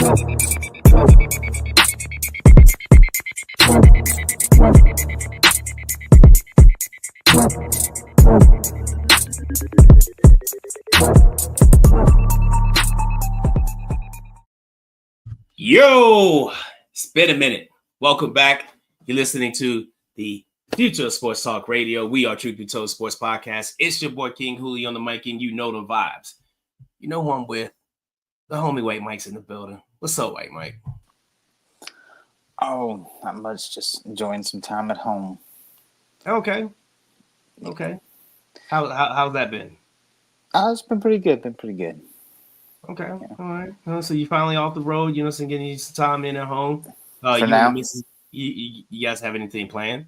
Yo, it's been a minute. Welcome back. You're listening to the Future of Sports Talk Radio. We are Truth Be Told Sports Podcast. It's your boy King Hooley on the mic, and you know the vibes. You know who I'm with? The homie White Mike's in the building. What's up, White Mike? Oh, not much. Just enjoying some time at home. Okay. How's that been? It's been pretty good. Okay. Yeah. All right. So you finally off the road, so getting you some time in at home. For you now. And the missus, you guys have anything planned?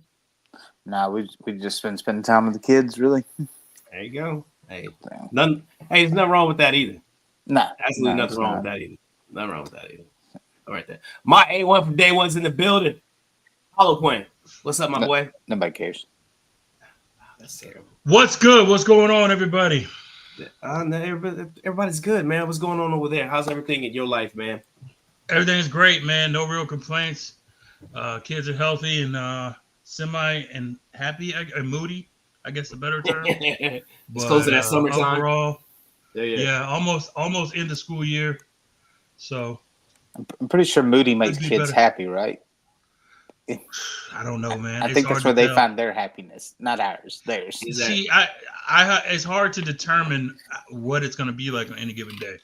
Nah, we've just been spending time with the kids, really. There you go. Hey, there's nothing wrong with that either. Nah. Absolutely nothing wrong with that either. Nothing wrong with that either. All right there. My A1 from day one's in the building. Hollow Point. What's up, my boy? Nobody cares. That's terrible. What's good? What's going on, everybody? Everybody's good, man. What's going on over there? How's everything in your life, man? Everything's great, man. No real complaints. Kids are healthy and semi and happy and moody, I guess the better term. It's close to that summertime. Overall, yeah, almost end of school year. So I'm pretty sure moody makes kids happy, right? I don't know, man. I think that's where they find their happiness, not ours. Theirs. See, it's hard to determine what it's going to be like on any given day,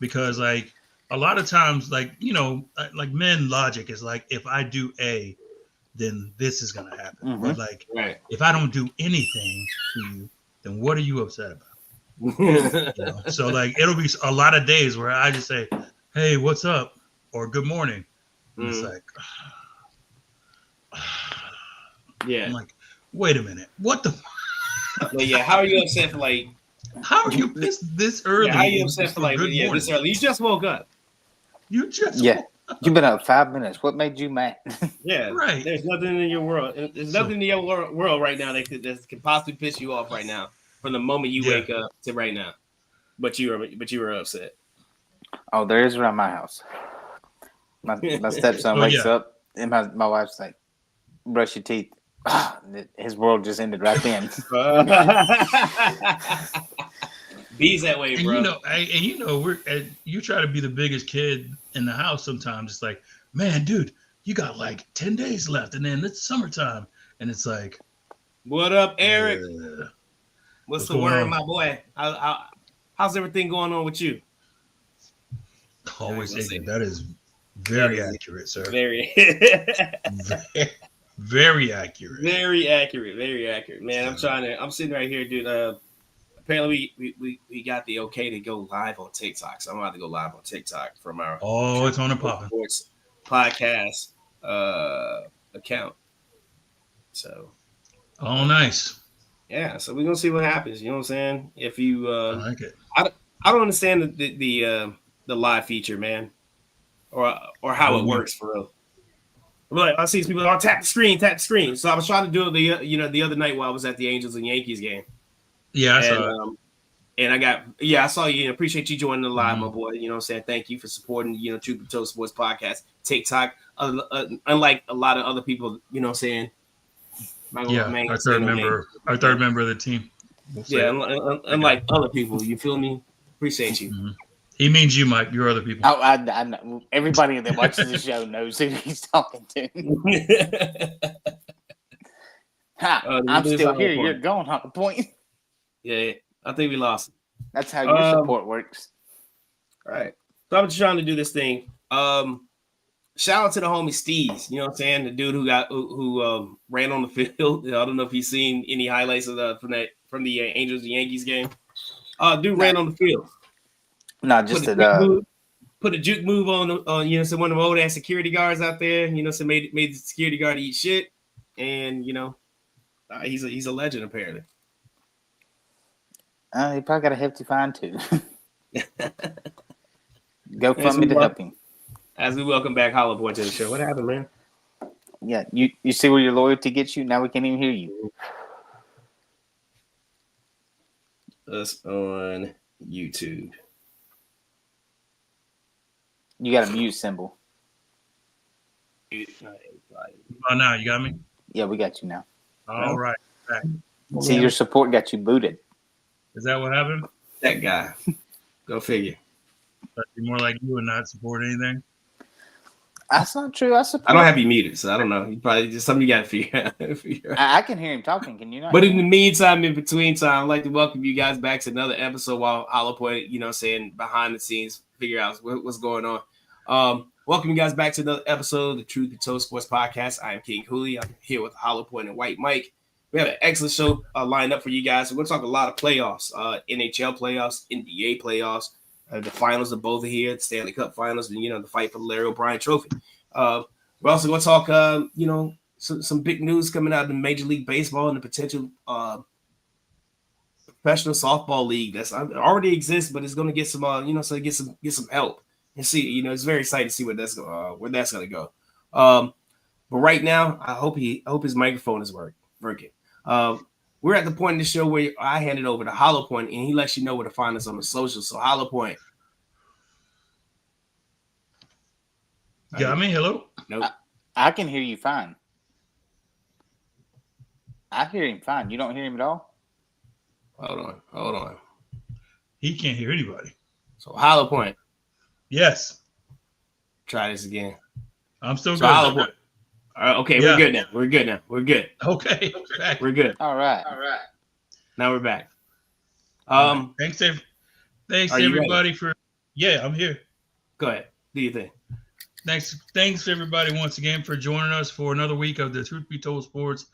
because like a lot of times, like men logic is like, if I do A, then this is going to happen. Mm-hmm. But like, if I don't do anything to you, then what are you upset about? So like, it'll be a lot of days where I just say, "Hey, what's up?" or "Good morning." And it's like. Yeah. I'm like, wait a minute. What the? Well, yeah. How are you upset for like? How are you pissed this early? How are you upset for like? Yeah, this early. You just woke up. You just You've been up 5 minutes. What made you mad? Yeah, right. There's nothing in your world. There's nothing in your world right now that could possibly piss you off right now from the moment you wake up to right now. But you were upset. Oh, there is around my house. My stepson wakes up and my wife's like, "Brush your teeth." His world just ended right then. Bees that way, bro. And you try to be the biggest kid in the house sometimes. It's like, man, dude, you got like 10 days left, and then it's summertime, and it's like, what up, Eric? What's the word, my boy? How's everything going on with you? Always ignorant. That is very accurate, sir. Very. Very accurate. Very accurate. Man, I'm sitting right here, dude. Apparently we got the okay to go live on TikTok. So I'm about to go live on TikTok from our it's on the Poppin Sports podcast account. So nice. Yeah, so we're gonna see what happens. You know what I'm saying? If you I like it. I don't understand the live feature, man. Or how it works for real. Like I see people tap the screen. So I was trying to do it the other night while I was at the Angels and Yankees game. Yeah, I saw it. And I saw you. Appreciate you joining the live, my boy. You know what I'm saying? Thank you for supporting, Truth Be Told Sports Podcast, TikTok. Unlike a lot of other people, you know what I'm saying? Our third member of the team. Unlike other people, you feel me? Appreciate you. Mm-hmm. He means you, Mike. You're other people. I know. Everybody that watches the show knows who he's talking to. I'm still here. You're going on the point. Yeah, I think we lost. That's how your support works. All right. So I'm just trying to do this thing. Shout out to the homie Steez. You know what I'm saying? The dude who ran on the field. I don't know if he's seen any highlights of from the Angels and Yankees game. Dude ran on the field. No, just put a juke move on some one of the old ass security guards out there. So made the security guard eat shit, and he's a legend apparently. He probably got a hefty fine too. Go fund me to help him. As we welcome back Hollow Boy to the show. What happened, man? Yeah, you see where your loyalty gets you? Now we can't even hear you. Us on YouTube. You got a mute symbol. Oh, now you got me? Yeah, we got you now. All right. Back. See, your support got you booted. Is that what happened? That guy. Go figure. That'd be more like you would not support anything. That's not true. I support. I don't have you muted, so I don't know. You probably just something you got to figure out. I can hear him talking. Can you not? But in the meantime, in between time, I'd like to welcome you guys back to another episode while Hollow Point, saying behind the scenes, figure out what's going on. Welcome you guys back to another episode of the Truth Be Told Sports Podcast. I am King Hooley. I'm here with Hollow Point and White Mike. We have an excellent show lined up for you guys. We're going to talk a lot of playoffs, NHL playoffs, NBA playoffs. The finals are both here, the Stanley Cup finals, and, the fight for the Larry O'Brien Trophy. We're also going to talk, some big news coming out of the Major League Baseball and the potential professional softball league that's already exists, but it's going to get some, get some help and see. It's very exciting to see where that's going to go. But right now, I hope his microphone is working. We're at the point in the show where I hand it over to Hollow Point, and he lets you know where to find us on the socials. So, Hollow Point. Got me? Hello? Nope. I can hear you fine. I hear him fine. You don't hear him at all? Hold on. He can't hear anybody. So, Hollow Point. Yes. Try this again. I'm still so good. Hollow Point. Okay, yeah. We're good now. Okay. We're good. All right. Now we're back. Thanks everybody for. Yeah, I'm here. Go ahead. Do your thing. Thanks everybody once again for joining us for another week of the Truth Be Told Sports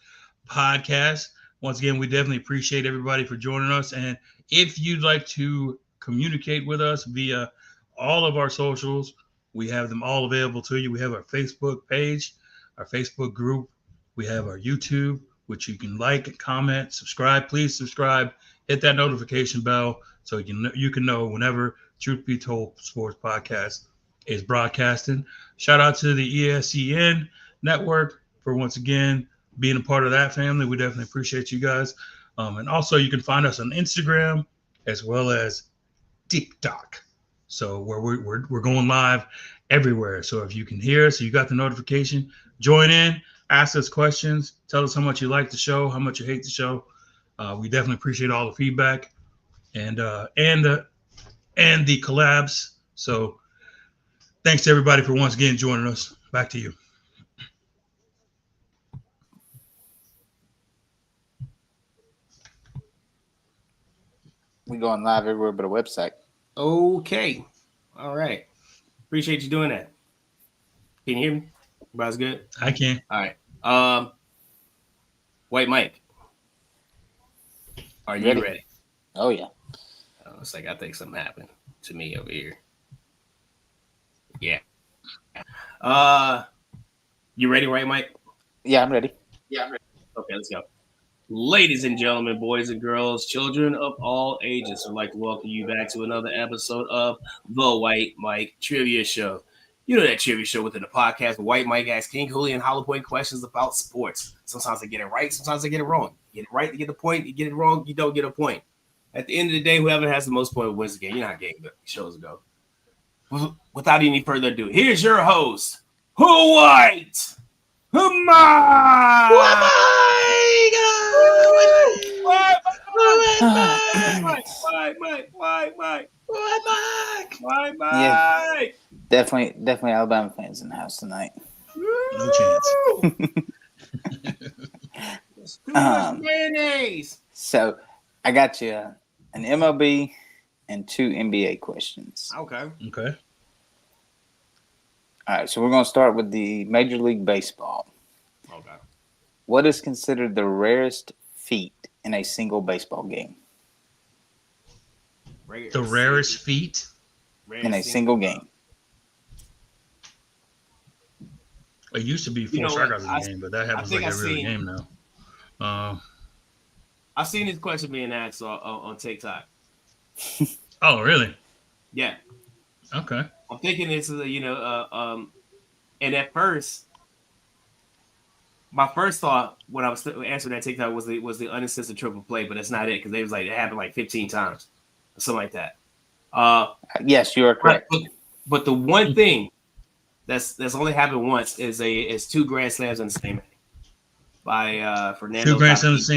Podcast. Once again, we definitely appreciate everybody for joining us. And if you'd like to communicate with us via all of our socials, we have them all available to you. We have our Facebook page, our Facebook group. We have our YouTube, which you can like, comment, subscribe. Please subscribe. Hit that notification bell so you can know whenever Truth Be Told Sports Podcast is broadcasting. Shout out to the ESEN network for once again being a part of that family. We definitely appreciate you guys. And also you can find us on Instagram as well as TikTok. So where we're going live everywhere. So if you can hear us, you got the notification, join in, ask us questions, tell us how much you like the show, how much you hate the show. We definitely appreciate all the feedback and the collabs. So thanks to everybody for once again joining us. Back to you. We're going live everywhere but a website. Okay. All right. Appreciate you doing that. Can you hear me? Everybody's good? I can. All right. White Mike. Are you ready? Oh, yeah. It's like I think something happened to me over here. Yeah. You ready, right, Mike? Yeah, I'm ready. Okay, let's go. Ladies and gentlemen, boys and girls, children of all ages, I'd like to welcome you back to another episode of the White Mike Trivia Show. You know that trivia show within the podcast where White Mike asks King Hooley and Hollow Point questions about sports. Sometimes they get it right, sometimes they get it wrong. You get it right, you get the point. You get it wrong, you don't get a point. At the end of the day, whoever has the most points wins the game. You know how game shows go. Without any further ado, here's your host, Who White? Who Mike? Why, Yeah, definitely Alabama fans in the house tonight. No chance. Too much mayonnaise. So I got you an MLB and 2 NBA questions. Okay. Okay. All right, so we're going to start with the Major League Baseball. Okay. What is considered the rarest feat in a single baseball game? The rarest feat in a single game. It used to be 4 strikeouts in the game, but that happens like every other game now. I've seen this question being asked on TikTok. Oh, really? Yeah. Okay. I'm thinking it's and at first, my first thought when I was answering that TikTok was the unassisted triple play, but that's not it because it happened like 15 times, or something like that. Yes, you are correct. But But the one thing that's only happened once is 2 Grand Slams in the same inning by Fernando. 2 Grand Slams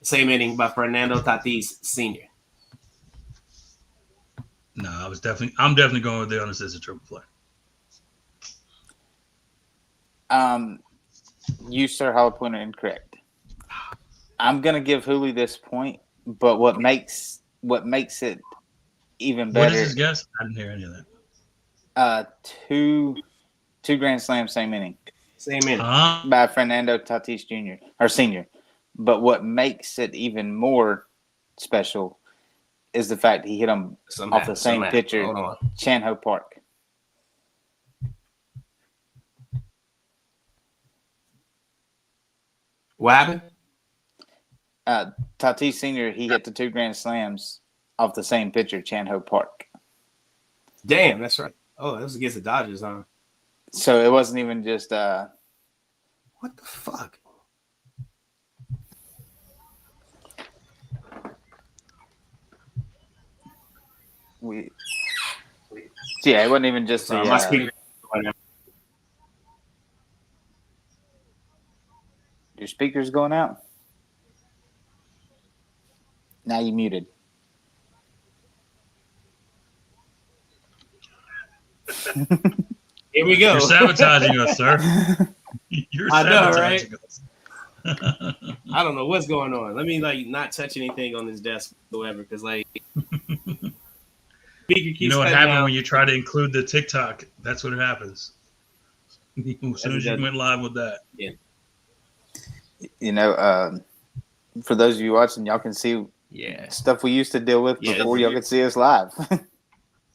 same inning by Fernando Tatis Sr. No, I'm definitely going with the honest as a triple play. You, sir, have a point are incorrect. I'm gonna give Hooley this point, but what makes it even better? What is his guess? I didn't hear any of that. Two Grand Slams, same inning. Same inning. By Fernando Tatis Jr. or Sr. But what makes it even more special is the fact he hit him off the same pitcher, Chan-Ho Park. What happened? Tatis Sr., he hit the 2 Grand Slams off the same pitcher, Chan-Ho Park. Damn, that's right. Oh, that was against the Dodgers, huh? So it wasn't even just what the fuck? Yeah, it wasn't even just my speaker. Your speaker's going out? Now you muted. Here we go. You're sabotaging us, sir. You're sabotaging us. I don't know what's going on. Let me not touch anything on this desk whatsoever, because you know what happened when you try to include the TikTok? That's what happens. As soon as you went live with that. Yeah. You know, for those of you watching, y'all can see stuff we used to deal with before y'all could see us live.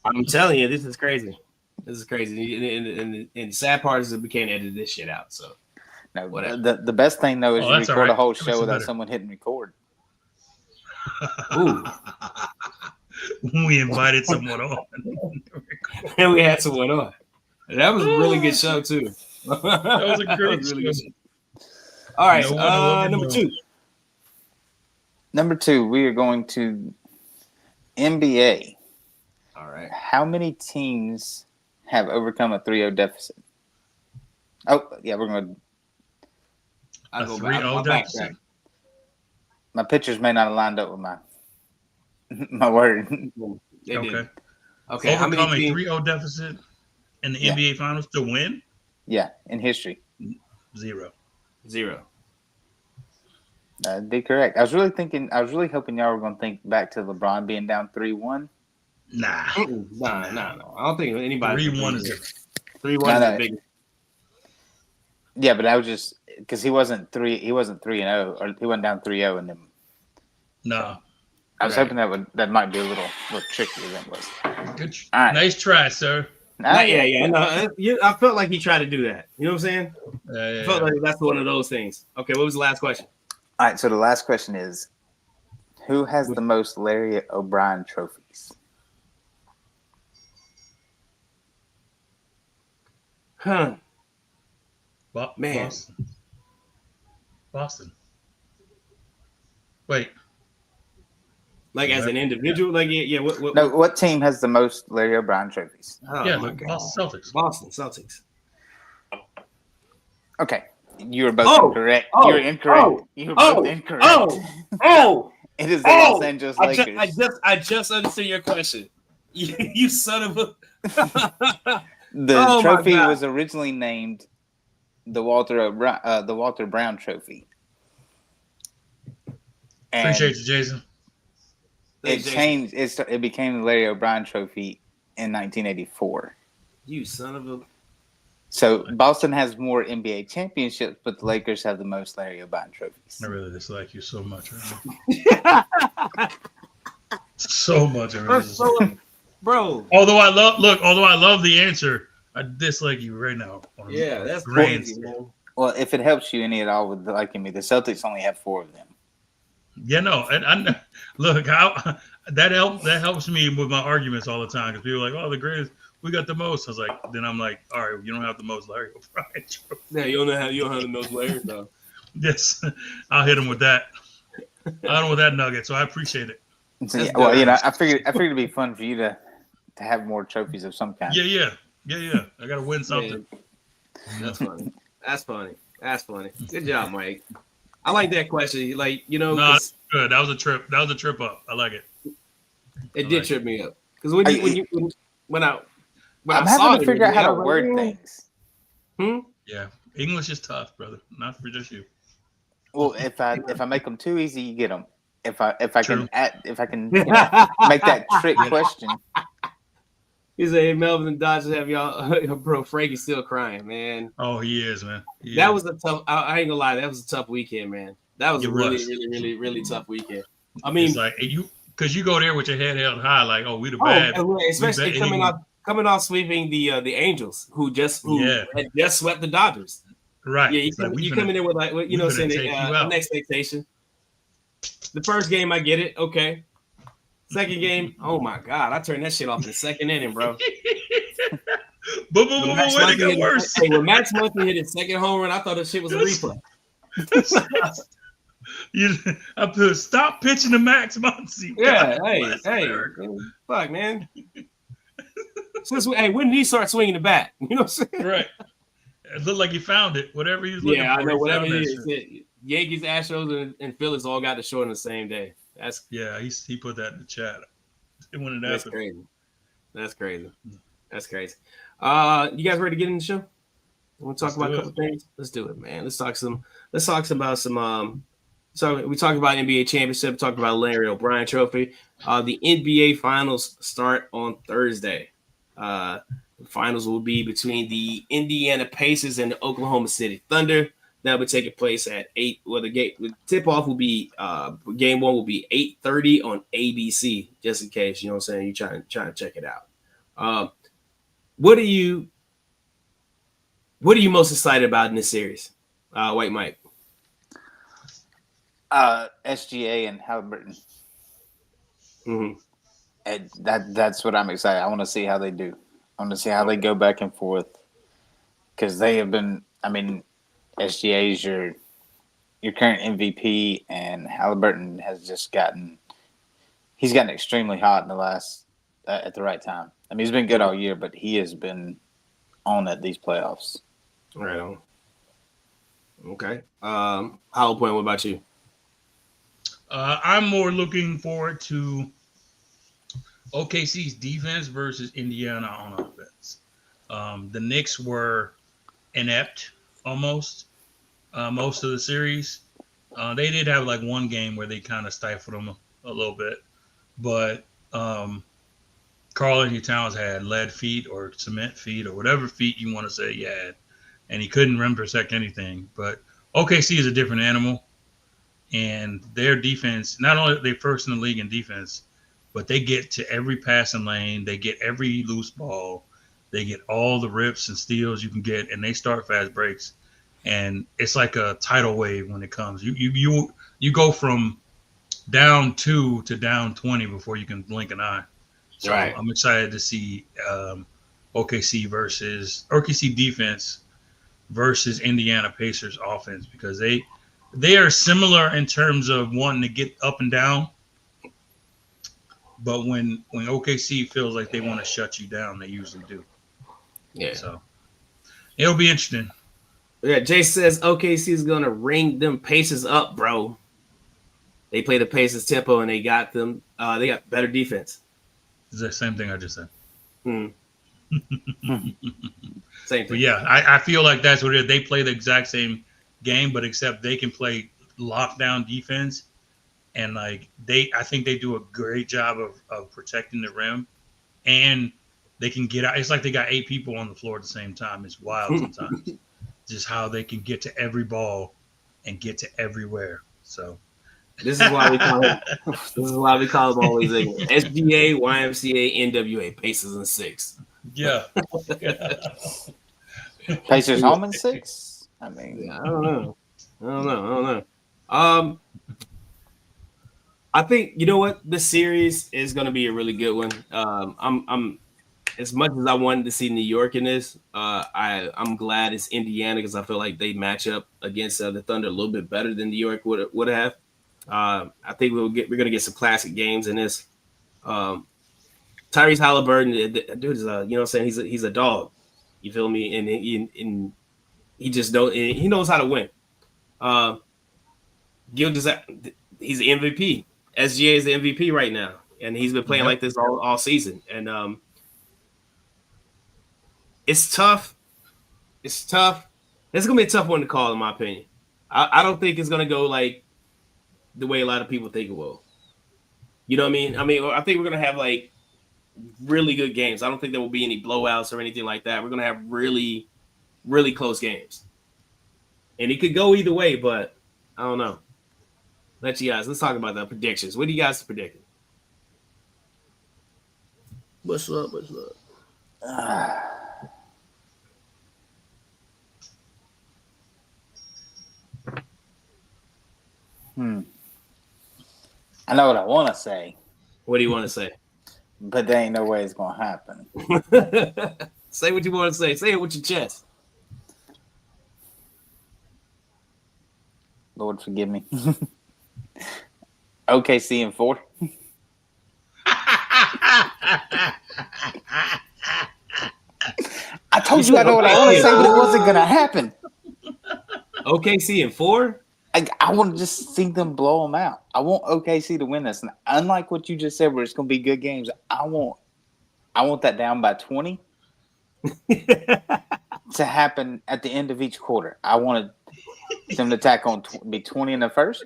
I'm telling you, this is crazy. This is crazy. And the sad part is that we can't edit this shit out. So, no, whatever. The best thing, though, is you record a whole show without someone hitting record. Ooh. We invited someone on. And we had someone on. That was a really good show, too. That was a great show. All right, number 2. Number 2, we are going to NBA. All right. How many teams have overcome a 3-0 deficit? Oh, yeah, we're going to. A 3-0 deficit? My pictures may not have lined up with my word. Okay. Okay. Overcome a 3-0 deficit in the NBA Finals to win? Yeah, in history. 0. That'd be correct. I was really hoping y'all were going to think back to LeBron being down 3-1. Nah. No. I don't think anybody. 3-1 is 3-1 is the biggest. Yeah, but I was just because he wasn't 3-0, or he went down 3-0 and then. No. I was hoping that might be a little trickier than it was. Good. All right. Nice try, sir. Yeah. No, I felt like he tried to do that. You know what I'm saying? I felt like that's one of those things. Okay, what was the last question? All right, so the last question is, who has the most Larry O'Brien trophies? Huh. Man. Boston. Wait. Like as an individual? Like, yeah. What team has the most Larry O'Brien trophies? Boston Celtics. Boston Celtics. Okay. You were both incorrect. You're incorrect. You were both incorrect. It is the Los Angeles Lakers. I just understood your question. You son of a. The trophy was originally named the Walter Brown Trophy. And appreciate you, Jason. It changed. It became the Larry O'Brien Trophy in 1984. You son of a. So Boston has more NBA championships, but the Lakers have the most Larry O'Brien trophies. I really dislike you so much right now. So much. Bro. Although I love the answer, I dislike you right now. Yeah, that's crazy, man. Well, if it helps you any at all with liking me, the Celtics only have 4 of them. Yeah, no, and I look how that helps me with my arguments all the time because people are like, oh, the greatest. We got the most. I was like, then I'm like, all right, you don't have the most Larry O'Brien. Yeah, you don't have the most Larry though. Yes, I'll hit him with that. I don't know with that nugget, so I appreciate it. So, yeah, well, I figured it'd be fun for you to to have more trophies of some kind. Yeah. I got to win something. Yeah. That's funny. Good job, Mike. I like that question. Like, no, that's good. That was a trip. That was a trip up. I like it. It did trip me up because when I I'm saw having to figure out how to word things. Yeah, English is tough, brother. Not for just you. Well, if I make them too easy, you get them. If I can make that trick question. He said, "Hey, Melvin and Dodgers have y'all, bro. Frankie's still crying, man. Oh, he is, man. That was a tough. I ain't gonna lie, that was a tough weekend, man. That was really tough weekend. I mean, it's like because you go there with your head held high, like, oh, we the bad, especially coming off sweeping the Angels, who had just swept the Dodgers. Right. Yeah, you come in there with saying an expectation. The first game, I get it. Okay. Second game, oh my God, I turned that shit off in the second inning, bro. But when it got worse. Hey, when Max Muncy hit his second home run, I thought that shit was a replay. I put stop pitching to Max Muncy. Yeah, hey, fuck, man. When did he start swinging the bat? You know what I'm saying? Right. It looked like he found it. Whatever he was looking for. Yeah, I know. Whatever it is. Yankees, Astros, and Phillies all got the short on the same day. He put that in the chat when it happened. That's crazy. You guys ready to get in the show? Want to talk about a couple things? Let's do it, man. Let's talk about some. So we talked about NBA championship. Talked about Larry O'Brien Trophy. The NBA finals start on Thursday. The finals will be between the Indiana Pacers and the Oklahoma City Thunder. That would take place at 8. Well, the tip-off will be game one will be 8:30 on ABC, just in case, you know what I'm saying, you're trying to check it out. What are you most excited about in this series? White Mike. SGA and Halliburton. Mm-hmm. And that's what I'm excited. I want to see how they do. I want to see how they go back and forth. Because they have been, SGA is your current MVP, and Halliburton has just gotten extremely hot in the last at the right time. He's been good all year, but he has been on at these playoffs. Right on. Okay. Hollow Point, what about you? I'm more looking forward to OKC's defense versus Indiana on offense. The Knicks were inept almost most of the series. They did have like one game where they kind of stifled them a little bit, but Karl-Anthony Towns had lead feet or cement feet or whatever feet you want to say he had, and he couldn't rim protect anything. But OKC is a different animal, and their defense, not only are they first in the league in defense, but they get to every passing lane, they get every loose ball, they get all the rips and steals you can get, and they start fast breaks. And it's like a tidal wave when it comes. You go from down 2 to down 20 before you can blink an eye. So right. I'm excited to see OKC defense versus Indiana Pacers offense, because they are similar in terms of wanting to get up and down. But when OKC feels like they want to shut you down, they usually do. Yeah. So it'll be interesting. Yeah, Jay says OKC is gonna ring them Pacers up, bro. They play the Pacers tempo and they got them. They got better defense. It's the same thing I just said. Same thing. But yeah, I feel like that's what it is. They play the exact same game, but except they can play lockdown defense, and I think they do a great job of protecting the rim, and they can get out. It's like they got 8 people on the floor at the same time. It's wild sometimes. Just how they can get to every ball and get to everywhere. So this is why we call it. This is why we call them always SGA, YMCA, NWA, Pacers and 6. Yeah. Pacers home in 6. I don't know. I think you know what, the series is going to be a really good one. I'm as much as I wanted to see New York in this, I'm glad it's Indiana, because I feel like they match up against the Thunder a little bit better than New York would have. I think we're going to get some classic games in this. Talking Tyrese Halliburton, the dude is you know what I'm saying? He's a dog. You feel me? And he just he knows how to win. Gil he's the MVP. SGA is the MVP right now, and he's been playing like this all season. And it's tough. It's tough. It's gonna be a tough one to call, in my opinion. I don't think it's gonna go like the way a lot of people think it will. You know what I mean? I think we're gonna have like really good games. I don't think there will be any blowouts or anything like that. We're gonna have really, really close games, and it could go either way. But I don't know. Let's talk about the predictions. What do you guys predict? What's up? I know what I want to say. What do you want to say? But there ain't no way it's going to happen. Say what you want to say. Say it with your chest. Lord, forgive me. OKC in 4. I told you I know what I want to say, but it wasn't going to happen. OKC in 4? I want to just see them blow them out. I want OKC to win this. And unlike what you just said, where it's going to be good games, I want that down by 20 to happen at the end of each quarter. I wanted them to tack on be 20 in the first,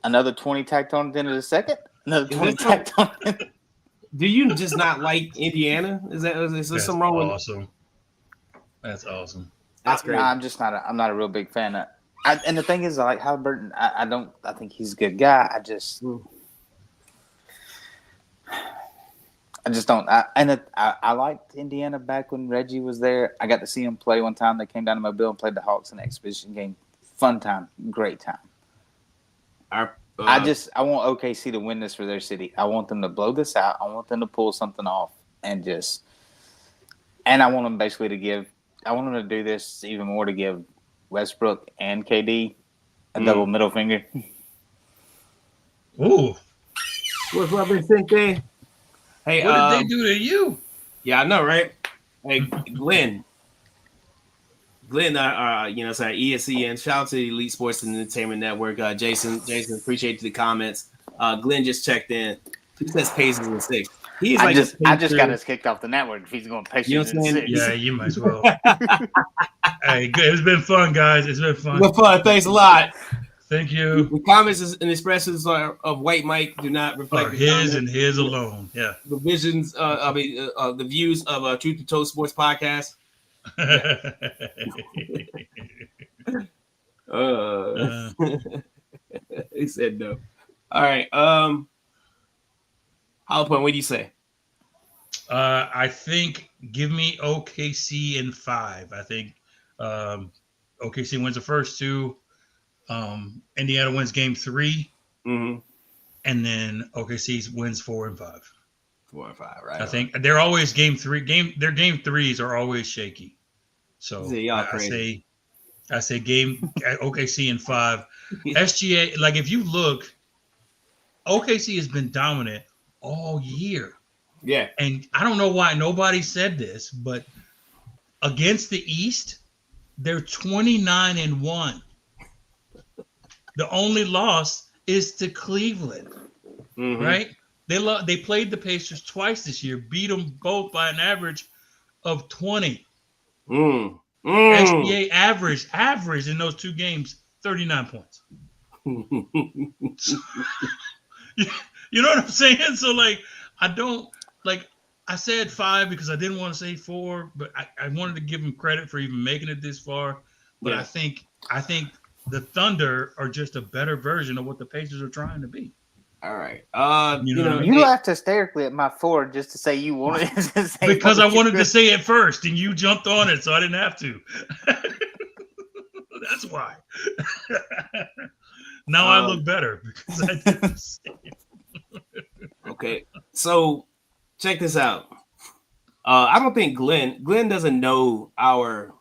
another 20 tacked on at the end of the second, another 20 tacked on. Do you just not like Indiana? Is there something wrong with? Awesome. That's awesome. That's great. I'm not a real big fan. And the thing is, I like Halliburton. I think he's a good guy. I just don't. I liked Indiana back when Reggie was there. I got to see him play one time. They came down to Mobile and played the Hawks in an exhibition game. Fun time, great time. I want OKC to win this for their city. I want them to blow this out. I want them to pull something off and I want them basically to give. I want them to do this even more to give Westbrook and KD a double middle finger. Ooh. What's up, Vicente? Hey, what did they do to you? Yeah, I know, right? Hey, Glenn, ESEN. Shout out to the Elite Sports and Entertainment Network. Jason, appreciate the comments. Glenn just checked in. He says Pacers in 6. I just got us kicked off the network if he's going Pacers in 6. Yeah, you might as well. Hey, good. It's been fun, guys. It's been fun. Thanks a lot. Thank you. The comments and expressions of White Mike do not reflect his and his alone. Yeah. The visions, the views of Truth Be Told Sports Podcast. He said no. All right. Halpern, what do you say? I think give me OKC in 5. I think OKC wins the first 2. Indiana wins game 3. Mm-hmm. And then OKC wins 4 and 5. 4 and 5, right? I think they're always game 3. Their game 3s are always shaky. So I say game OKC in 5. SGA, like if you look, OKC has been dominant all year. Yeah. And I don't know why nobody said this, but against the East, they're 29-1. The only loss is to Cleveland, right? They played the Pacers twice this year, beat them both by an average of 20. SGA average in those 2 games, 39 points. You know what I'm saying? So, like, I said 5 because I didn't want to say 4, but I wanted to give them credit for even making it this far. But yeah. I think the Thunder are just a better version of what the Pacers are trying to be. All right. You laughed hysterically at my 4 just to say you wanted to say because I wanted to say it first, and you jumped on it, so I didn't have to. That's why. Now I look better because I didn't say it. Okay, so check this out. I don't think Glenn doesn't know our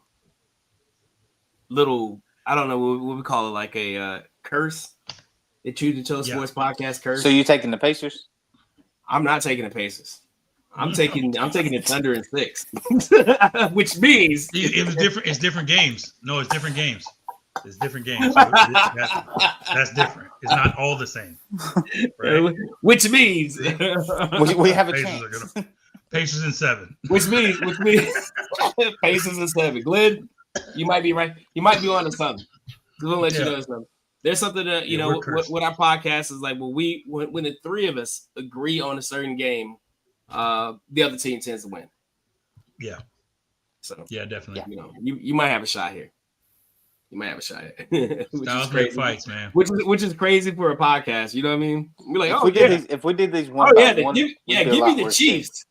little, I don't know what we call it, like a curse. The Truth Be Told Sports Podcast curse. So you taking the Pacers? I'm not taking the Pacers. I'm taking the Thunder in 6, which means it was different. It's different games. No, it's different games. It's different games. So that's different. It's not all the same. Right? Which means we have a Pacers chance. Pacers in 7. Which means Pacers in 7. Glenn, you might be right. You might be on to something. We'll let you know something. There's something that what our podcast is like. When the three of us agree on a certain game, the other team tends to win. Yeah. So yeah, definitely. You might have a shot here. You might have a shot here. Styles make fights, man. Which is crazy for a podcast. You know what I mean? We're like, if we did these one by one, give me the Chiefs.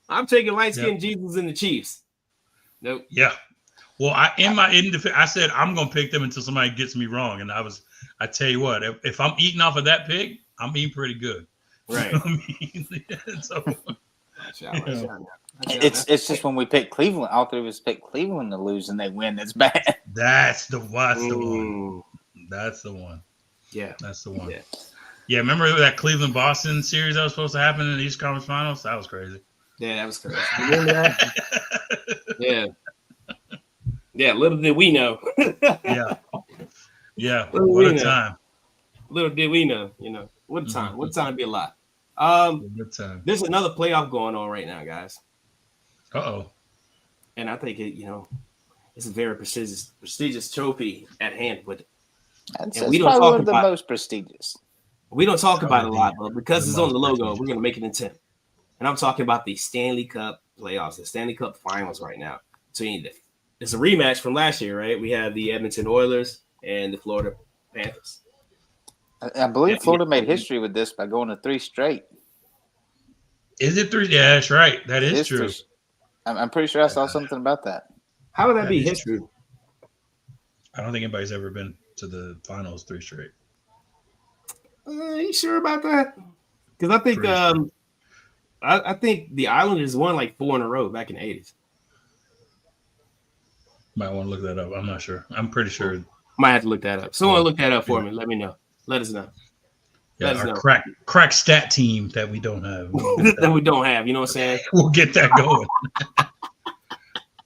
I'm taking light skinned Jesus and the Chiefs. Nope. Yeah. Well, I said I'm gonna pick them until somebody gets me wrong, and I tell you what, if I'm eating off of that pig, I'm eating pretty good. Right. You know what I mean? It's just when we pick Cleveland, all three of us pick Cleveland to lose and they win. It's bad. That's the one. That's the one. Yeah. That's the one. Yeah. Yeah. Remember that Cleveland Boston series that was supposed to happen in the East Conference Finals? That was crazy. Yeah, that was crazy. Remember that? Yeah. Yeah, little did we know. Yeah. What a time. Little did we know, what a time. Mm-hmm. What a time to be alive. Good time. There's another playoff going on right now, guys. Uh-oh. And I think it's a very prestigious trophy at hand with it. We don't talk about the most prestigious. We don't talk about it a lot, but because it's on the logo, we're gonna make it in 10. And I'm talking about the Stanley Cup playoffs, the Stanley Cup finals right now. So it's a rematch from last year, right? We have the Edmonton Oilers and the Florida Panthers. I believe Florida made history with this by going to 3 straight. Is it 3? Yeah, that's right. That is true. I'm pretty sure I saw something about that. How would that be history? I don't think anybody's ever been to the finals 3 straight. You sure about that? Because I think I think the Islanders won like 4 in a row back in the 80s. Might want to look that up. I'm not sure. I'm pretty sure. Might have to look that up. Someone look that up for me. Let me know. Let us know. Yeah, our crack stat team that we don't have. That we don't have. You know what I'm saying? We'll get that going.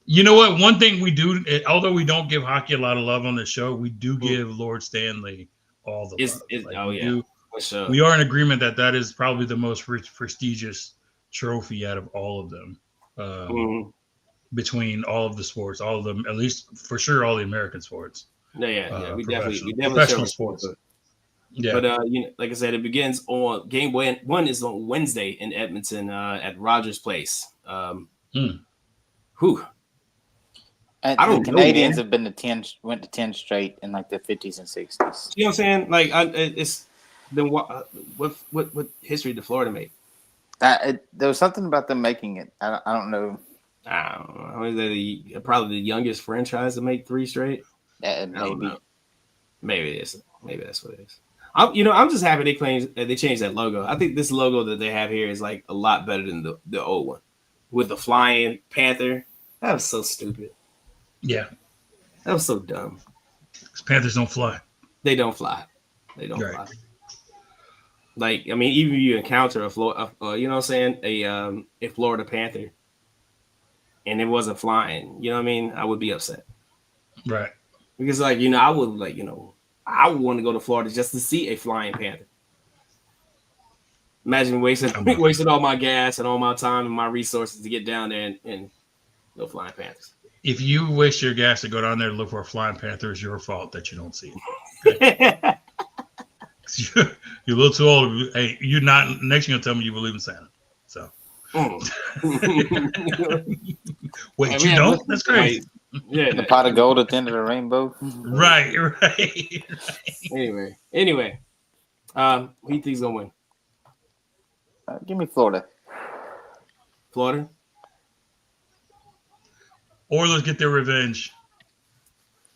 You know what? One thing we do, although we don't give hockey a lot of love on the show, we do give Lord Stanley all the love. We are in agreement that is probably the most prestigious trophy out of all of them. Between all of the sports, all of them, at least for sure, all the American sports. We definitely professional sports. Yeah, but like I said, it begins on game 1 is on Wednesday in Edmonton at Rogers Place. Whew. The Canadians have been went to 10 straight in like the 50s and 60s. You know what I'm saying? Like it's then what history did Florida make? There was something about them making it. I don't know. I don't know. Is they probably the youngest franchise to make 3 straight? Maybe. Maybe it is. Maybe that's what it is. I'm just happy they changed that logo. I think this logo that they have here is like a lot better than the old one with the flying panther. That was so stupid. Yeah, that was so dumb. Panthers don't fly. They don't fly. Fly. Like, I mean, even if you encounter a Florida, you know what I'm saying, a Florida Panther, and it wasn't flying, you know what I mean, I would be upset. Right. Because I would want to go to Florida just to see a flying panther. Imagine wasting all my gas and all my time and my resources to get down there and go flying panthers. If you waste your gas to go down there to look for a flying panther, it's your fault that you don't see it. Okay? You're a little too old. Hey, you're not. Next, you're gonna tell me you believe in Santa. So. Wait, you don't? That's crazy. Yeah, the pot of gold at the end of the rainbow. Right. Anyway, who do you think's gonna win? Give me Florida. Florida. Oilers get their revenge.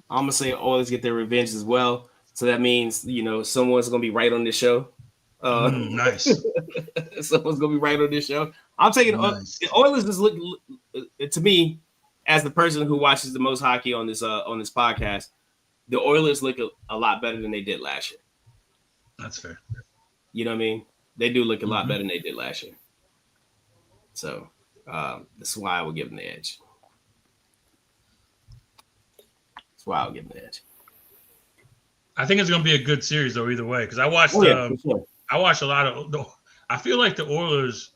I'm gonna say Oilers get their revenge as well. So that means someone's gonna be right on this show. Nice. Someone's gonna be right on this show. I'm taking Oilers. Just look to me as the person who watches the most hockey on this podcast. The Oilers look a lot better than they did last year. That's fair. You know what I mean? They do look a lot better than they did last year. So that's why I would give them the edge. That's why I'll give them the edge. I think it's going to be a good series though, either way. Because I watched, I watched a lot of. I feel like the Oilers,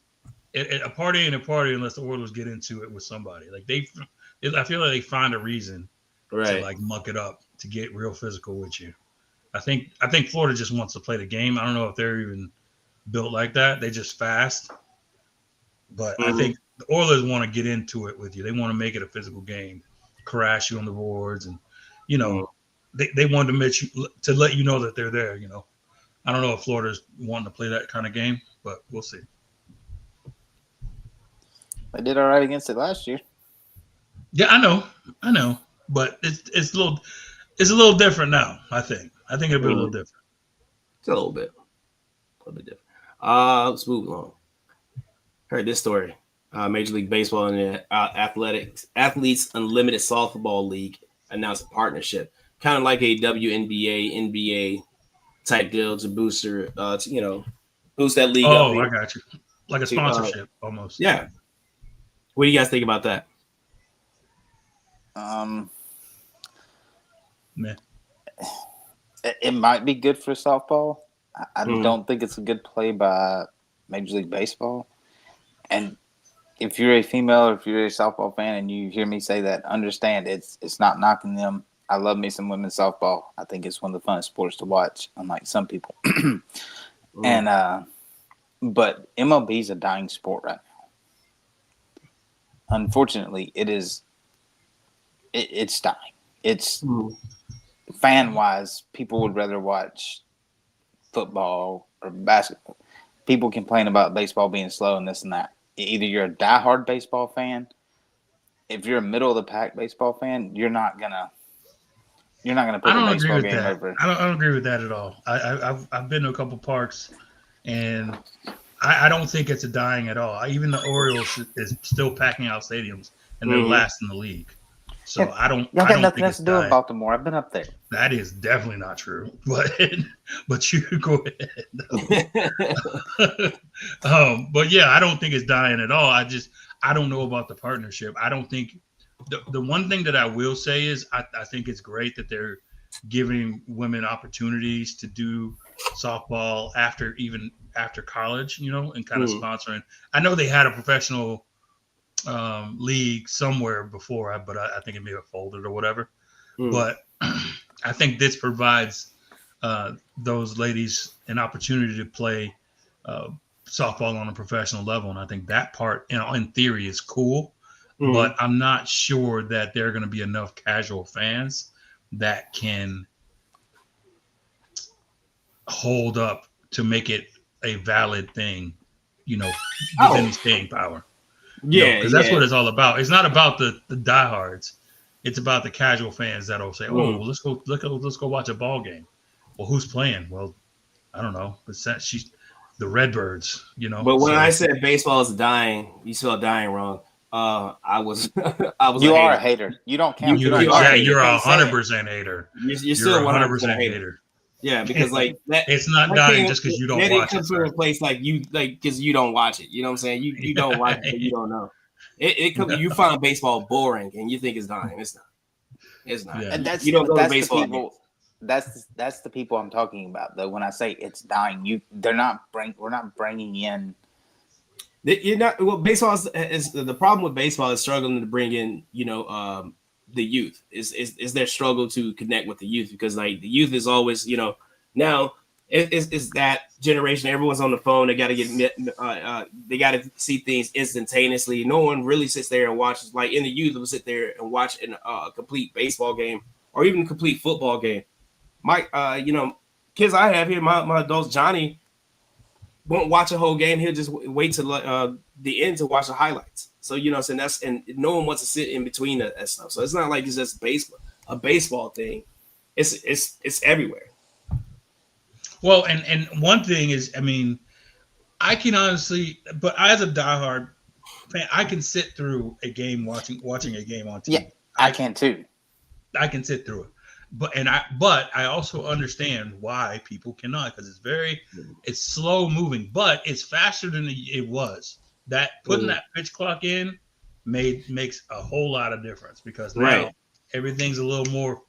a party ain't a party unless the Oilers get into it with somebody. Like I feel like they find a reason to like muck it up to get real physical with you. I think Florida just wants to play the game. I don't know if they're even built like that. They just fast. But I think the Oilers want to get into it with you. They want to make it a physical game, crash you on the boards, and they want to let you know that they're there. I don't know if Florida's wanting to play that kind of game, but we'll see. They did all right against it last year. Yeah, I know, but it's a little different now. I think it'll be a little different. It's a little bit different. Let's move along. Heard this story. Major League Baseball and the Athletes Unlimited Softball League announced a partnership, kind of like a WNBA, NBA type deal to boost that league. Oh, I got you. Like a sponsorship almost. Yeah. What do you guys think about that? It might be good for softball. I don't think it's a good play by Major League Baseball. And if you're a female or if you're a softball fan and you hear me say that, understand it's not knocking them. I love me some women's softball. I think it's one of the funnest sports to watch, unlike some people. And but MLB is a dying sport right now. Unfortunately, it's dying. It's fan wise, people would rather watch football or basketball. People complain about baseball being slow and this and that. Either you're a diehard baseball fan. If you're a middle of the pack baseball fan, you're not gonna put the baseball game over. I don't agree with that at all. I've been to a couple parks, and I don't think it's a dying at all. Even the Orioles is still packing out stadiums, and they're last in the league. So yeah, I don't. Y'all I got don't nothing think else to do with Baltimore. I've been up there. That is definitely not true. But you go ahead. But yeah, I don't think it's dying at all. I don't know about the partnership. I don't think the one thing that I will say is I think it's great that they're giving women opportunities to do softball after college, and kind of sponsoring. I know they had a professional league somewhere before, but I think it may have folded or whatever. But I think this provides those ladies an opportunity to play softball on a professional level, and I think that part, in theory, is cool. But I'm not sure that there are going to be enough casual fans that can hold up to make it a valid thing, within staying power. Yeah, because that's what it's all about. It's not about the diehards. It's about the casual fans that'll say, "Oh, well, let's go watch a ball game." Well, who's playing? Well, I don't know. It's the Redbirds, But when I said baseball is dying, you spelled dying wrong. I was. You are a hater. You don't count. You're 100% hater. You're still 100% hater. Yeah, because that it's not dying just because you don't watch it. It comes from a place because you don't watch it. You know what I'm saying? You don't watch it, but you don't know. It comes. You find baseball boring and you think it's dying. It's not. It's not. Yeah. And you don't go to baseball games. That's the people I'm talking about. Though when I say it's dying, we're not bringing in. You're not. Well, baseball is the problem with baseball is struggling to bring in. The youth is their struggle to connect with the youth, because the youth is always now it's that generation. Everyone's on the phone. They got to they got to see things instantaneously. No one really sits there and watches. Like in the youth, will sit there and watch a complete baseball game or even a complete football game. Kids I have here, my adults, Johnny won't watch a whole game. He'll just wait till the end to watch the highlights. So and no one wants to sit in between that stuff. So it's not like it's just a baseball thing. It's everywhere. Well, and one thing is, I can honestly, but as a diehard fan, I can sit through a game watching a game on TV. Yeah, I can too. I can sit through it. but I also understand why people cannot, because it's slow moving, but it's faster than it was. That putting that pitch clock in makes a whole lot of difference, because now Right. everything's a little more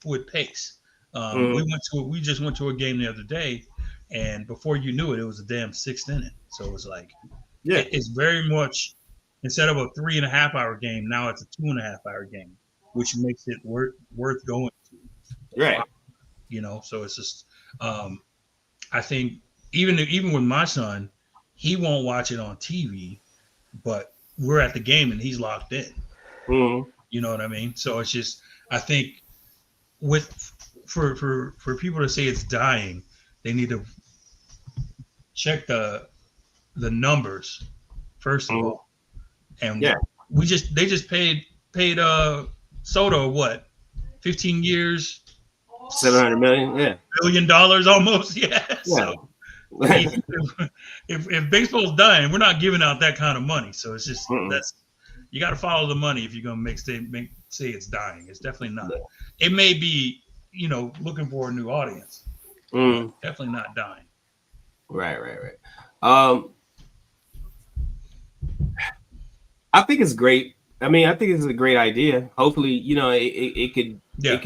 with pace. Mhm. We just went to a game the other day, and before you knew it, it was a damn sixth inning. So it was like Yeah. it's very much, instead of a 3.5 hour game, now it's a 2.5 hour game, which makes it worth going to. Right. So it's just, um, I think even with my son, he won't watch it on TV, but we're at the game and he's locked in. Mhm. You know what I mean? So it's just, I think with for people to say it's dying, they need to check the numbers first of Mhm. all. And Yeah. they just paid Soto what, 15 years, 700 million. Yeah. $1 billion almost. Yeah. Yeah. So if baseball's dying, we're not giving out that kind of money. So it's just, Mm-mm. you got to follow the money if you're gonna say it's dying. It's definitely not. It may be, looking for a new audience, but Mm. definitely not dying. Right. Um, I think it's great. I mean, I think it's a great idea. Hopefully, it could Yeah.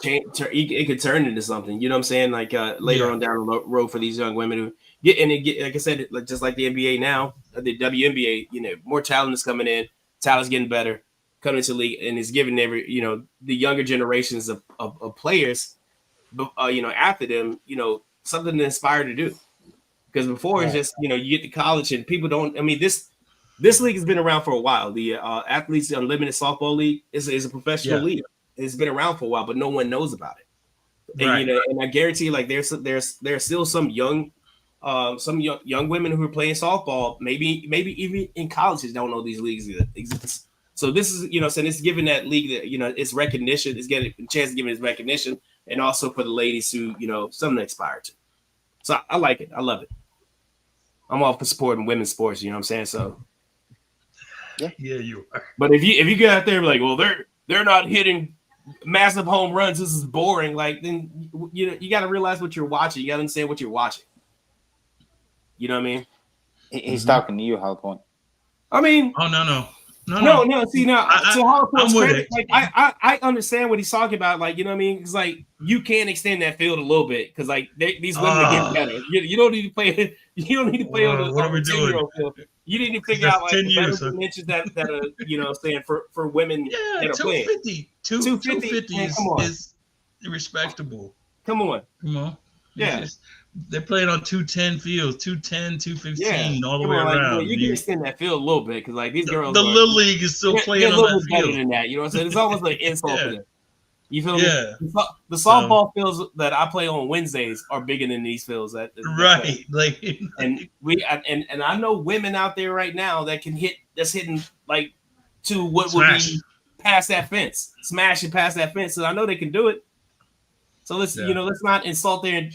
change. It could turn into something. You know what I'm saying? Like later Yeah. on down the road for these young women who get, like I said, just like the NBA now, the WNBA. More talent is coming in. Talent's getting better, coming into the league, and it's giving the younger generations of players, after them, something to inspire to do. Because before it's just you get to college and people don't. I mean, this league has been around for a while. The Athletes Unlimited Softball League is a professional Yeah. league. It's been around for a while, but no one knows about it. And Right. and I guarantee, like there's still some young women who are playing softball, maybe even in colleges, don't know these leagues exist. So this is so it's giving that league that its recognition, it's getting a chance to give it its recognition, and also for the ladies who something to aspire to. So I like it. I love it. I'm all for supporting women's sports. You know what I'm saying? So. Yeah, you are. But if you get out there and be like, well, they're not hitting massive home runs, this is boring. Like, then you got to realize what you're watching. You got to understand what you're watching. You know what I mean? He's talking to you, Hollow Point. I mean, Oh no. no. See now, to Hollow I'm Point's with credit, it. like I understand what he's talking about. Like, you know what I mean? It's like you can extend that field a little bit because like these women are getting better. You don't need to play. You don't need to play on What are we a doing? 10-year-old field. You need to figure That's out like 10 the better years. dimensions that are saying for women Yeah, that are playing. 250. 250 man, come on. is respectable. Come on. Yeah. They're playing on 210 fields, 210, 215, all the way around. You can extend that field a little bit because like these girls, the little league is still playing on that better field. than that. You know what I'm saying? It's almost like insult for them. You feel me? Yeah. The softball fields that I play on Wednesdays are bigger than these fields. Right. Like, and I know women out there right now that can that's hitting like to what Smash. would be past that fence, smash it past that fence. So I know they can do it. So let's not insult there and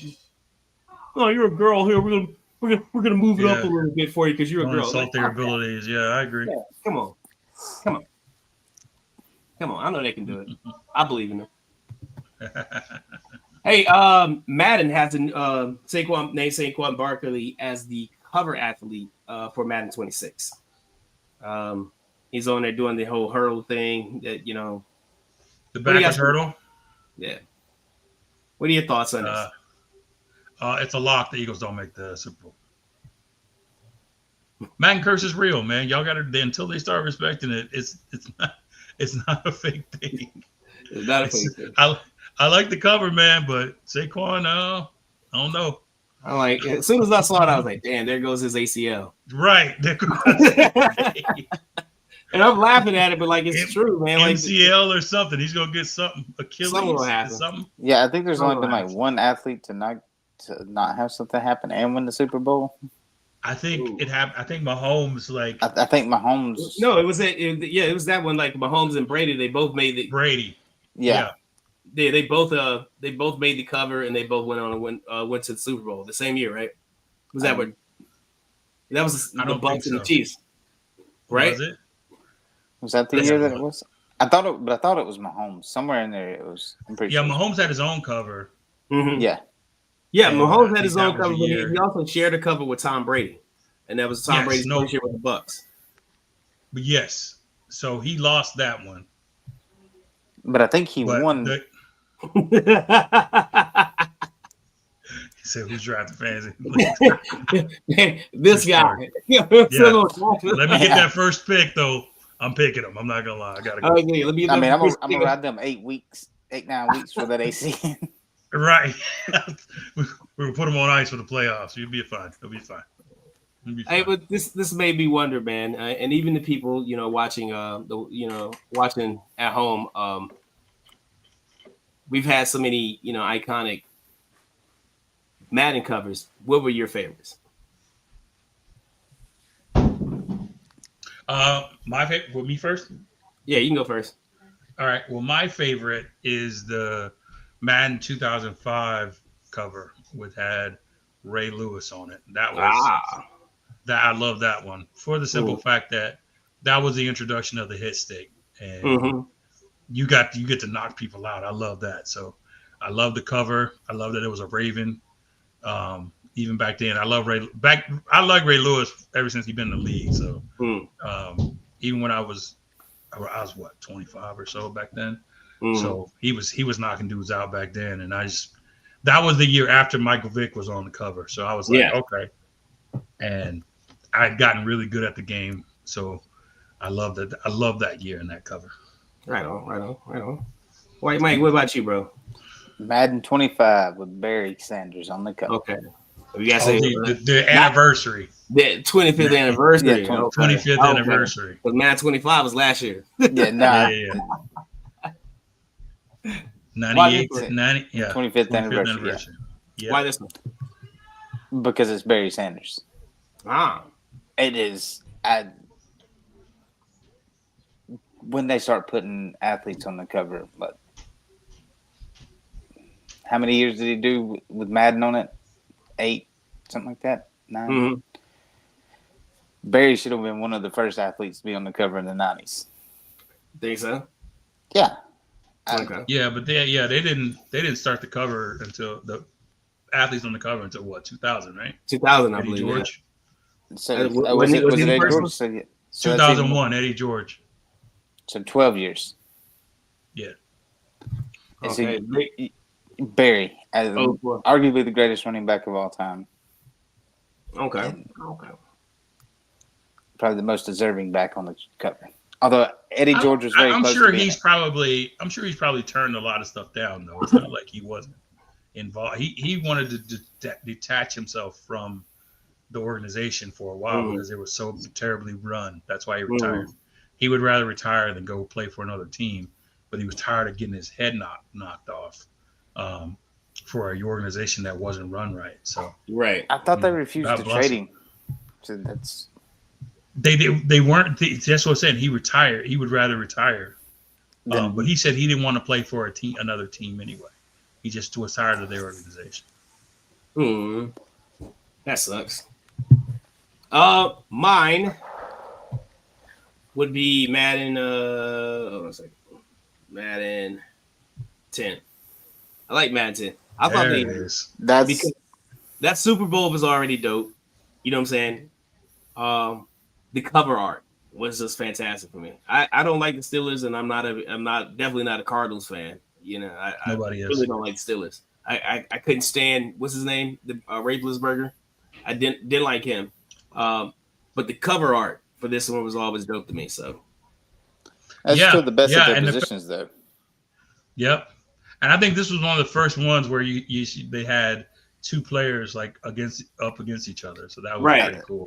oh, you're a girl here. We're gonna move it up a little bit for you because you're a girl. Insult their abilities. Yeah, I agree. Yeah, come on. I know they can do it. I believe in them. Hey, Madden has Saquon Barkley as the cover athlete for Madden 26. He's on there doing the whole hurdle thing that the backwards hurdle. Yeah. What are your thoughts on this? It's a lock. The Eagles don't make the Super Bowl. Madden curse is real, man. Y'all got to until they start respecting it. It's not a fake thing. It's not a fake thing. I like the cover, man, but Saquon, I don't know. I'm like, as soon as I saw it, I was like, damn, there goes his ACL. Right. And I'm laughing at it, but like it's true, man. Like MCL or something. He's gonna get something. Achilles. Something will happen. Something. Yeah, I think there's only been like one athlete to not have something happen and win the Super Bowl. I think it happened. I think Mahomes I think Mahomes. No, it was that one. Like Mahomes and Brady, they both made the Brady. Yeah. They both made the cover and they both went on and went to the Super Bowl the same year, right? Was that what? That was the Bucs and the Chiefs, right? Was it? Was that the year that it was? I thought it was Mahomes. Somewhere in there, it was. I'm pretty Yeah, sure. Mahomes had his own cover. Mm-hmm. Yeah. Yeah, And Mahomes I had his think own that was cover, the but year. he also shared a cover with Tom Brady, and that was Tom Yes, Brady's no. first year with the Bucks. But yes, so he lost that one. But I think he But won. He said, "Who's drafting fantasy?" This guy. Yeah. Let me get that first pick though. I'm picking him. I'm not gonna lie. I gotta go. Okay, let me. I mean, I'm gonna ride them 9 weeks for that AC. Right. We'll put him on ice for the playoffs. You'll be fine. It'll be fine. Hey, but this made me wonder, man, and even the people watching, watching at home. We've had so many iconic Madden covers. What were your favorites? My favorite. Well, me first. Yeah, you can go first. All right. Well, my favorite is the Madden 2005 cover with had Ray Lewis on it. That was that. I love that one for the simple fact that was the introduction of the hit stick, and you get to knock people out. I love that. So I love the cover. I love that it was a Raven. Even back then, I like Ray Lewis ever since he's been in the league. So even when I was what 25 or so back then. So he was knocking dudes out back then, and that was the year after Michael Vick was on the cover. So I was like, okay, and I'd gotten really good at the game, so I love that. I love that year and that cover. Right on. Wait, Mike, what about you, bro? Madden 25 with Barry Sanders on the cover. Okay. You gotta say the anniversary. The 25th anniversary. Yeah, 25th anniversary. But Madden 25 was last year. Yeah, nah. Yeah. 98, 90, yeah. 25th anniversary. Yeah. Why this one? Because it's Barry Sanders. It is. When they start putting athletes on the cover, but how many years did he do with Madden on it? 8, something like that. 9. Mm-hmm. Barry should have been one of the first athletes to be on the cover in the 90s. Think so? Yeah. Okay. Yeah, but they didn't start the cover until the athletes on the cover until what 2000, right? 2000, I Eddie believe. George. Yeah. So was it Eddie George? So 2001, Eddie George. So 12 years. Yeah. Okay. So Barry, arguably the greatest running back of all time. Okay. Probably the most deserving back on the cover. Although Eddie George was very I'm close sure to he's probably turned a lot of stuff down though. It's not like he wasn't involved. He wanted to detach himself from the organization for a while because it was so terribly run. That's why he retired. He would rather retire than go play for another team, but he was tired of getting his head knocked off for an organization that wasn't run right. So I thought they refused to trade him. So that's. They weren't. That's what I'm saying. He retired. He would rather retire, but he said he didn't want to play for another team anyway. He just was tired of their organization. That sucks. Mine would be Madden. Hold on a second. Madden 10. I like Madden 10. I thought because that Super Bowl was already dope. You know what I'm saying? The cover art was just fantastic for me. I don't like the Steelers, and I'm definitely not a Cardinals fan. You know, I really don't like the Steelers. I couldn't stand what's his name, the Raplesberger. I didn't like him. But the cover art for this one was always dope to me. So that's still the best of their positions, though. Yep, and I think this was one of the first ones where they had two players like up against each other. So that was pretty cool.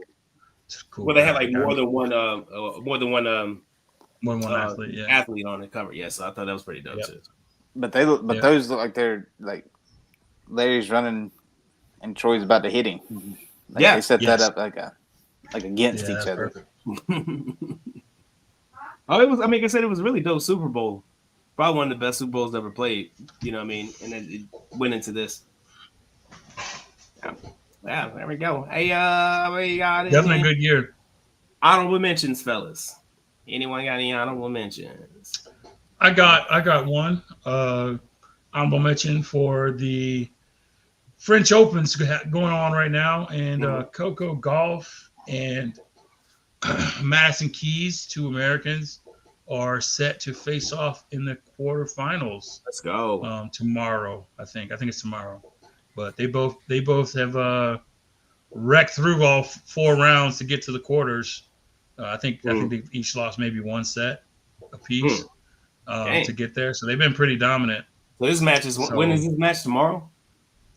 Cool. Well, they had like more than one athlete on the cover. Yeah, so I thought that was pretty dope too. But those look like they're like Larry's running and Troy's about to hit him. They set that up like against each other. It was. I mean, like I said, it was really dope Super Bowl. Probably one of the best Super Bowls ever played. You know what I mean? And then it went into this. Yeah, there we go. Hey, we got definitely a good year. Honorable mentions, fellas. Anyone got any honorable mentions? I got one honorable mention for the French Open's going on right now, and Coco Golf and Madison Keys, two Americans, are set to face off in the quarterfinals Let's go. tomorrow. I think it's tomorrow, but they both have wrecked through all four rounds to get to the quarters. I think they each lost maybe one set apiece to get there, so they've been pretty dominant. So this match is when is So this match tomorrow?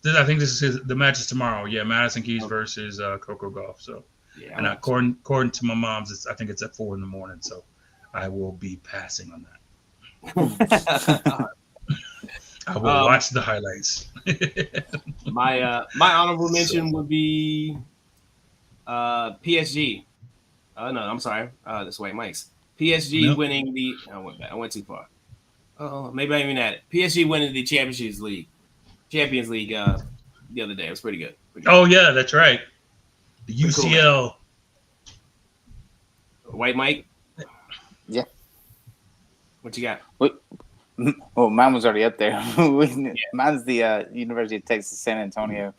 I think the match is tomorrow. Yeah, Madison Keys versus Coco Golf. So, Yeah, and according to my mom's, I think it's at 4 a.m. So, I will be passing on that. I will watch the highlights. my honorable mention would be PSG. No, I'm sorry. That's White Mike's. PSG winning the. I went too far. Oh, maybe I even had it. PSG winning the Champions League the other day. It was pretty good. Oh yeah, that's right. The UCL. Cool, White Mike. Yeah. What you got? Well, mine was already up there. Mine's the University of Texas San Antonio.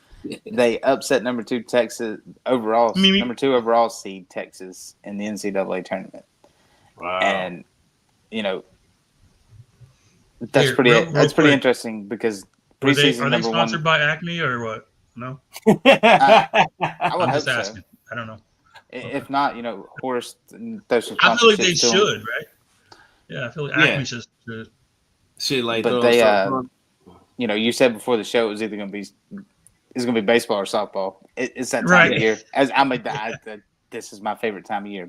They upset number 2 overall seed Texas in the NCAA tournament. Wow. And that's pretty interesting because preseason are they sponsored by Acme or what? No. I'm just asking. I don't know. If not, Horace those some I feel like they should, right? Yeah, I feel like Acme should like. But they, you said before the show it was either going to be baseball or softball. It's that time of year. This is my favorite time of year.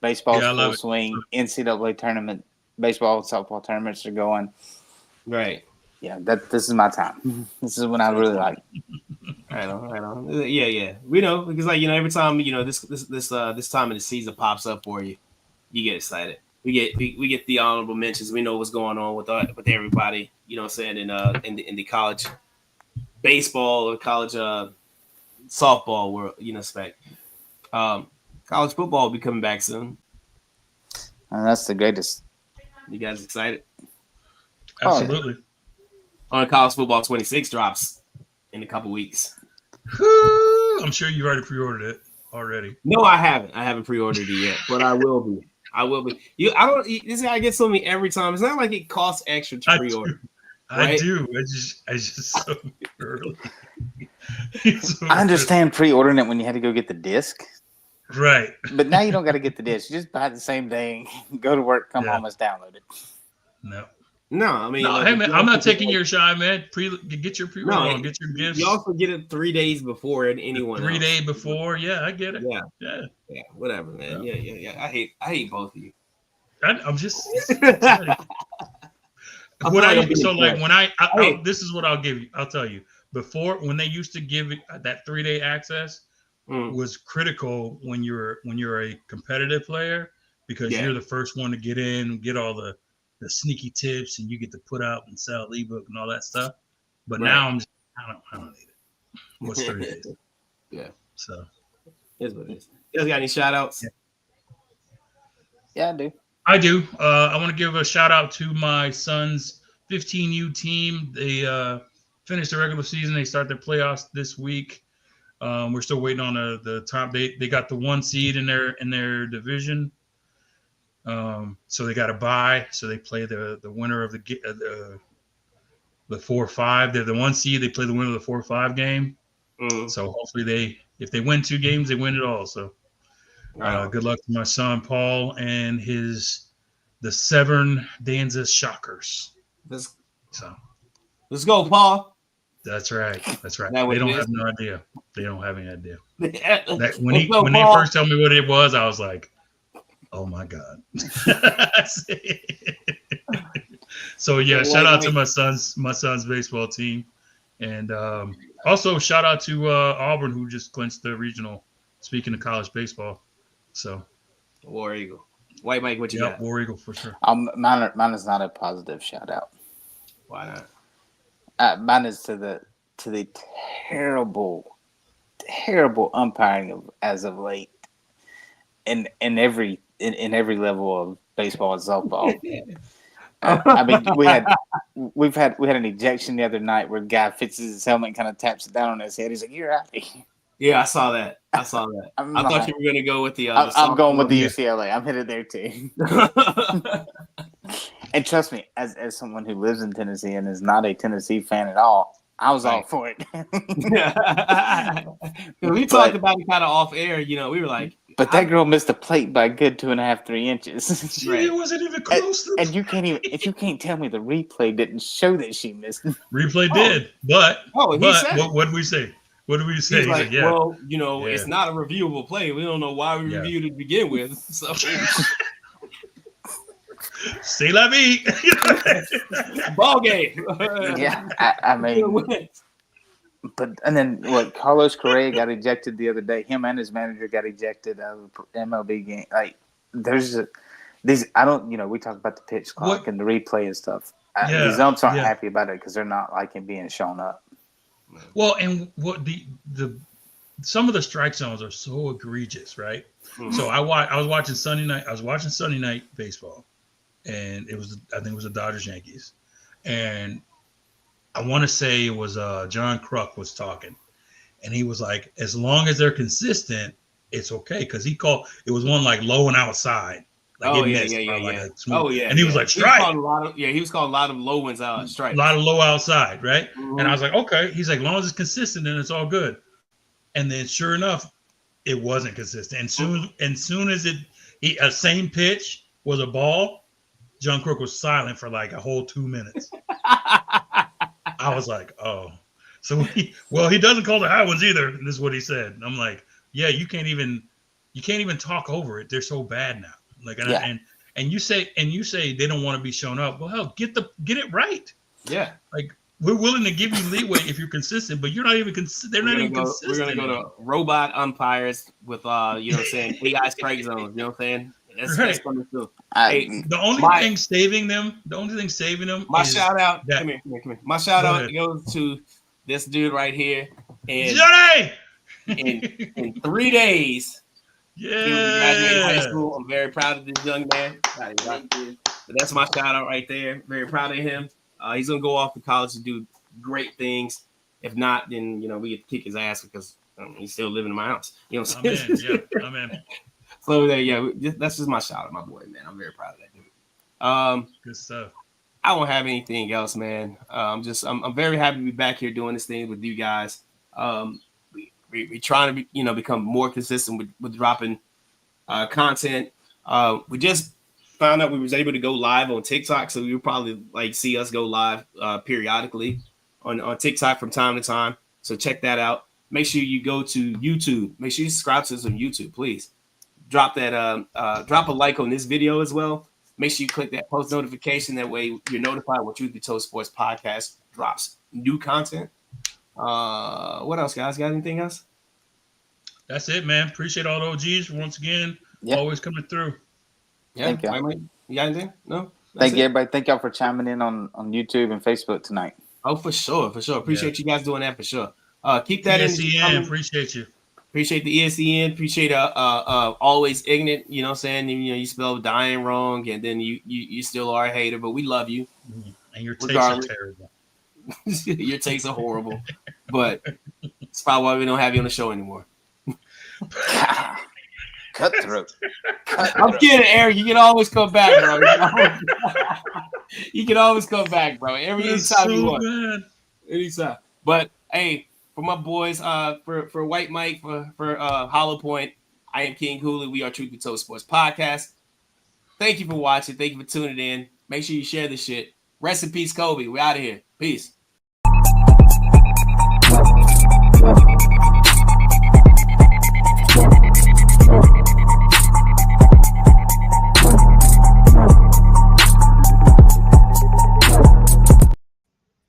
Baseball's full swing. NCAA tournament, baseball, softball tournaments are going. Right. Yeah, this is my time. This is when I really like. Right on. Yeah. We know because every time this time of the season pops up for you, you get excited. We get the honorable mentions. We know what's going on with everybody. You know what I'm saying in the college baseball or college softball world. Spec. College football will be coming back soon. And that's the greatest. You guys excited? Absolutely. On college football 26 drops in a couple weeks. I'm sure you already pre-ordered it already. No, I haven't. I haven't pre-ordered it yet, but I will be. This guy gets to me every time. It's not like it costs extra to pre-order. I do. I just so early. I understand pre-ordering it when you had to go get the disc. Right. But now you don't got to get the disc. You just buy the same thing, go to work, come home, and download it. No, I mean, hey man, I'm not taking your shine, man. Get your pre-order on, get your gifts. You also get it 3 days before anyone. 3 days before, I get it. Yeah, whatever, man. Yeah. I hate both of you. I'm just. This is what I'll give you. I'll tell you. Before, when they used to give it that 3-day access, was critical when you're a competitive player because you're the first one to get in, get all the sneaky tips, and you get to put out and sell ebook and all that stuff. But now I don't need it. What's 3 days? Yeah. So here's what it is. You guys got any shout outs? Yeah, I do. I do. I want to give a shout out to my son's 15U team. They finished the regular season. They start their playoffs this week. We're still waiting on the top. They got the 1 seed in their division. So they got a bye. So they play the winner of the 4-5. They're the 1 seed. They play the winner of the 4-5 game. So hopefully if they win 2 games, they win it all. So good luck to my son Paul and the Severn Danza Shockers. Let's go, Paul. That's right. They don't have no idea. They don't have any idea. When they first told me what it was, I was like, "Oh my god!" So shout out to my son's baseball team, and also shout out to Auburn who just clinched the regional. Speaking of college baseball, so War Eagle, White Mike, what you got? War Eagle for sure. Mine is not a positive shout out. Why not? Mine is to the terrible umpiring as of late in every level of baseball and softball. I mean, we had an ejection the other night where a guy fixes his helmet and kind of taps it down on his head. He's like, "You're out." Yeah, I saw that. I thought you were gonna go with the. I'm going with the UCLA. I'm headed there too. the And trust me, as someone who lives in Tennessee and is not a Tennessee fan at all, I was all for it. We talked about it kind of off air. You know, we were like, but that girl missed the plate by a good 2.5, 3 inches. She wasn't even close. And you can't tell me the replay didn't show that she missed. Replay did, but what did we say? What did we say? He's like, well, you know, it's not a reviewable play. We don't know why we reviewed it to begin with. So, c'est la vie. Ball game. Yeah, I mean, and then what? Carlos Correa got ejected the other day. Him and his manager got ejected out of the MLB game. Like, there's these. I don't. You know, we talk about the pitch clock and the replay and stuff. These umps aren't happy about it because they're not liking being shown up. Well, and what the some of the strike zones are so egregious, right? Mm-hmm. So I was watching Sunday night baseball, and I think it was the Dodgers Yankees, and I want to say it was John Kruk was talking, and he was like, as long as they're consistent, it's okay, because it was one like low and outside. Like and he was like, strike. He was calling a lot of low ones out, strike. A lot of low outside, right? Mm-hmm. And I was like, okay. He's like, as long as it's consistent, then it's all good. And then sure enough, it wasn't consistent. And soon as a same pitch was a ball, John Crook was silent for like a whole 2 minutes. I was like, oh. So he doesn't call the high ones either. And this is what he said. And I'm like, yeah, you can't even talk over it. They're so bad now. Like, and you say they don't want to be shown up. Well, hell, get it right. Yeah. Like, we're willing to give you leeway if you're consistent, but you're not even consistent. They're not even consistent. We're gonna go to robot umpires with you know what I'm saying, AI strike zones. You know what I'm saying? That's coming through. The only thing saving them. My shout out. Come here. My shout out goes to this dude right here. And Johnny! in 3 days. Yeah. He will be graduating high school. I'm very proud of this young man. But that's my shout out right there. Very proud of him. He's gonna go off to college to do great things. If not, then you know we get to kick his ass because he's still living in my house. You know what I'm saying? I'm in. So that's just my shout out, my boy, man. I'm very proud of that dude. Good stuff. I don't have anything else, man. I'm very happy to be back here doing this thing with you guys. We trying to become more consistent with dropping content. We just found out we was able to go live on TikTok, so you'll probably see us go live periodically on TikTok from time to time. So check that out. Make sure you go to YouTube. Make sure you subscribe to us on YouTube, please. Drop a like on this video as well. Make sure you click that post notification. That way you're notified when Truth Be Told Sports Podcast drops new content. What else, guys? Got anything else? That's it, man. Appreciate all the OGs once again. Always coming through. Yeah. Thank you. Mike, you got anything? No? Thank you, everybody. Thank y'all for chiming in on YouTube and Facebook tonight. Oh, for sure. Appreciate you guys doing that for sure. Keep that ESCN, appreciate you. Appreciate the ESCN. Appreciate always ignorant. You know what I'm saying? You spell dying wrong, and then you still are a hater, but we love you. And your takes are terrible. Your takes are horrible, but it's probably why we don't have you on the show anymore. Cutthroat. I'm kidding, Eric. You can always come back, bro. You can always come back, bro. Anytime you want. Anytime. But hey, for my boys, for White Mike, for Hollow Point, I am King Hulu. We are Truth Be Told Sports Podcast. Thank you for watching. Thank you for tuning in. Make sure you share this shit. Rest in peace, Kobe. We out of here. Peace.